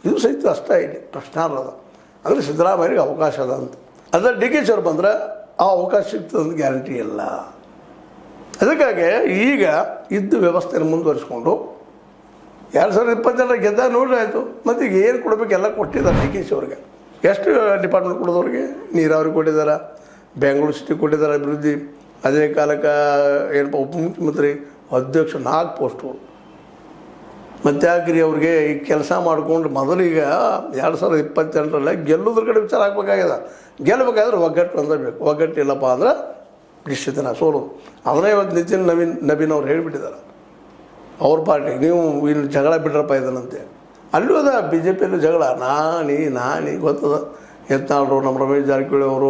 ಇದು ಸಹಿತ ಅಷ್ಟೇ ಇಲ್ಲಿ ಪ್ರಶ್ನೆ ಅಲ್ಲದ. ಅಂದರೆ ಸಿದ್ದರಾಮಯ್ಯರಿಗೆ ಅವಕಾಶ ಅದ ಅಂತ. ಅದರಲ್ಲಿ ಡಿ ಕೆ ಶಿ ಅವ್ರು ಬಂದರೆ ಆ ಅವಕಾಶ ಸಿಗ್ತದಂತ ಗ್ಯಾರಂಟಿ ಇಲ್ಲ. ಅದಕ್ಕಾಗಿ ಈಗ ಇದ್ದು ವ್ಯವಸ್ಥೆಯನ್ನು ಮುಂದುವರಿಸ್ಕೊಂಡು 2022 ಗೆದ್ದ ನೋಡ್ರಿ ಆಯಿತು. ಮತ್ತು ಈಗ ಏನು ಕೊಡಬೇಕು ಎಲ್ಲ ಕೊಟ್ಟಿದ್ದಾರೆ ಡಿ ಕೆ ಶಿ ಅವ್ರಿಗೆ. ಎಷ್ಟು ಡಿಪಾರ್ಟ್ಮೆಂಟ್ ಕೊಡೋದವ್ರಿಗೆ? ನೀರಾವರಿ ಕೊಟ್ಟಿದ್ದಾರೆ, ಬೆಂಗಳೂರು ಸಿಟಿ ಕೊಟ್ಟಿದ್ದಾರೆ ಅಭಿವೃದ್ಧಿ. ಅದೇ ಕಾಲಕ್ಕೆ ಏನಪ್ಪ ಉಪಮುಖ್ಯಮಂತ್ರಿ ಅಧ್ಯಕ್ಷ 4 ಪೋಸ್ಟುಗಳು. ಮತ್ತು ಯಾಕ್ರಿ ಅವ್ರಿಗೆ ಈ ಕೆಲಸ ಮಾಡಿಕೊಂಡು ಮೊದಲೀಗ 2028 ಗೆಲ್ಲೋದ್ರ ಕಡೆ ವಿಚಾರ ಆಗಬೇಕಾಗ್ಯದ. ಗೆಲ್ಲಬೇಕಾದ್ರೆ ಒಗ್ಗಟ್ಟು ಅಂದಬೇಕು. ಒಗ್ಗಟ್ಟಿಲ್ಲಪ್ಪ ಅಂದ್ರೆ ನಿಶ್ಚಿತನ ಸೋಲು. ಅದನ್ನೇ ಇವತ್ತು ನಿತಿನ್ ನವೀನ್ ಅವ್ರು ಹೇಳಿಬಿಟ್ಟಿದ್ದಾರೆ ಅವ್ರ ಪಾರ್ಟಿಗೆ, ನೀವು ಇಲ್ಲಿ ಜಗಳ ಬಿಡ್ರಪ್ಪ ಇದನ್ನಂತೆ. ಅಲ್ಲೂ ಅದ ಬಿ ಜೆ ಪಿಯಲ್ಲೂ ಜಗಳ, ನಾನಿ ಗೊತ್ತದ. ಯತ್ನಾಳರು, ನಮ್ಮ ರಮೇಶ್ ಜಾರಕಿಹೊಳಿ ಅವರು,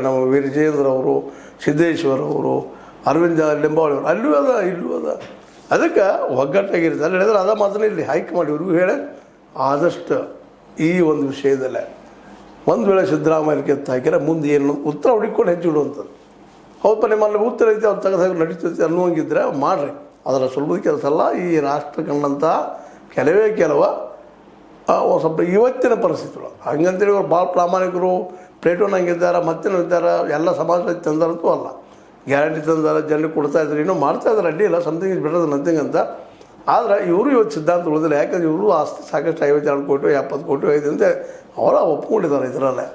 ನಮ್ಮ ವಿಜಯೇಂದ್ರ ಅವರು, ಸಿದ್ದೇಶ್ವರ್ ಅವರು, ಅರವಿಂದ ಲಿಂಬಾವಳಿ ಅವರು, ಅಲ್ಲೂ ಅದ ಇಲ್ಲೂ ಅದ. ಅದಕ್ಕೆ ಒಗ್ಗಟ್ಟಾಗಿರುತ್ತೆ. ಅಲ್ಲಿ ಹೇಳಿದ್ರೆ ಅದ ಮಾತನ್ನ ಇಲ್ಲಿ ಹೈಕಮಾಂಡ್ ಇವ್ರಿಗೂ ಹೇಳಿ ಆದಷ್ಟು ಈ ಒಂದು ವಿಷಯದಲ್ಲೇ ಒಂದು ವೇಳೆ ಸಿದ್ದರಾಮಯ್ಯ ಕೆತ್ತ ಹಾಕಿದ್ರೆ ಮುಂದೆ ಏನು ಉತ್ತರ ಹುಡುಕೊಂಡು ಹೆಚ್ಚಿಡುವಂಥದ್ದು. ಹೌದಪ್ಪ ನಿಮ್ಮಲ್ಲಿ ಉತ್ತರ ಐತೆ ಅವ್ರು ತೆಗೆದಾಗ ನಡೀತೈತೆ ಅನ್ನುವಂಗಿದ್ರೆ ಮಾಡಿರಿ. ಅದರ ಸುಲಭದ ಕೆಲಸ ಅಲ್ಲ. ಈ ರಾಷ್ಟ್ರ ಕಂಡಂಥ ಕೆಲವು ಸ್ವಲ್ಪ ಇವತ್ತಿನ ಪರಿಸ್ಥಿತಿಗಳು ಹಂಗಂತೇಳಿ ಅವ್ರು ಭಾಳ ಪ್ರಾಮಾಣಿಕರು, ಪ್ಲೇಟೋನ್ ಹಂಗಿದ್ದಾರೆ, ಮತ್ತೇನು ಇದ್ದಾರೆ, ಎಲ್ಲ ಸಮಾಜ ತಂದಾರಂತೂ ಅಲ್ಲ. ಗ್ಯಾರಂಟಿ ತಂದಾರ, ಜನರಿಗೆ ಕೊಡ್ತಾಯಿದ್ರು, ಇನ್ನೂ ಮಾಡ್ತಾಯಿದ್ದಾರೆ, ಅಡ್ಡಿ ಇಲ್ಲ, something is better than nothing ಅಂತ. ಆದರೆ ಇವರು ಇವತ್ತು ಸಿದ್ಧಾಂತ ಉಳಿದಿಲ್ಲ. ಯಾಕಂದ್ರೆ ಇವರು ಆಸ್ತಿ ಸಾಕಷ್ಟು 52 ಕೋಟಿ 70 ಕೋಟಿ ಐದು ಅಂತ ಅವರ ಒಪ್ಕೊಂಡಿದ್ದಾರೆ ಇದರಲ್ಲೇ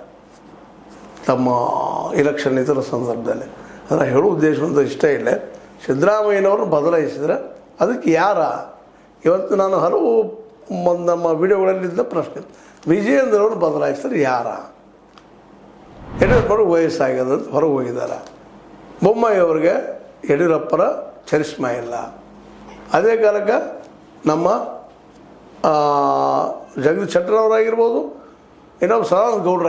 ತಮ್ಮ ಇಲೆಕ್ಷನ್ ಇದರ ಸಂದರ್ಭದಲ್ಲಿ. ಅದನ್ನು ಹೇಳೋ ಉದ್ದೇಶವಂತ ಇಷ್ಟ ಇಲ್ಲ. ಸಿದ್ದರಾಮಯ್ಯನವ್ರನ್ನ ಬದಲಾಯಿಸಿದ್ರೆ ಅದಕ್ಕೆ ಯಾರ? ಇವತ್ತು ನಾನು ಹಲವು ನಮ್ಮ ವಿಡಿಯೋಗಳಲ್ಲಿದ್ದ ಪ್ರಶ್ನೆ, ವಿಜಯೇಂದ್ರವ್ರು ಬದಲಾಯಿಸಿದ್ರೆ ಯಾರ? ಯಡಿಯೂರಪ್ಪರು ವಯಸ್ಸಾಗ್ಯದ ಹೊರಗೆ ಹೋಗಿದ್ದಾರೆ. ಬೊಮ್ಮಾಯಿ ಅವ್ರಿಗೆ ಯಡಿಯೂರಪ್ಪರ ಚರಿಸ್ಮಾ ಇಲ್ಲ. ಅದೇ ಕಾಲಕ್ಕೆ ನಮ್ಮ ಜಗದೀಶ್ ಶೆಟ್ಟರ್ ಅವರಾಗಿರ್ಬೋದು, ಇನ್ನೊಬ್ಬ ಸದಾನಂದ ಗೌಡ್ರ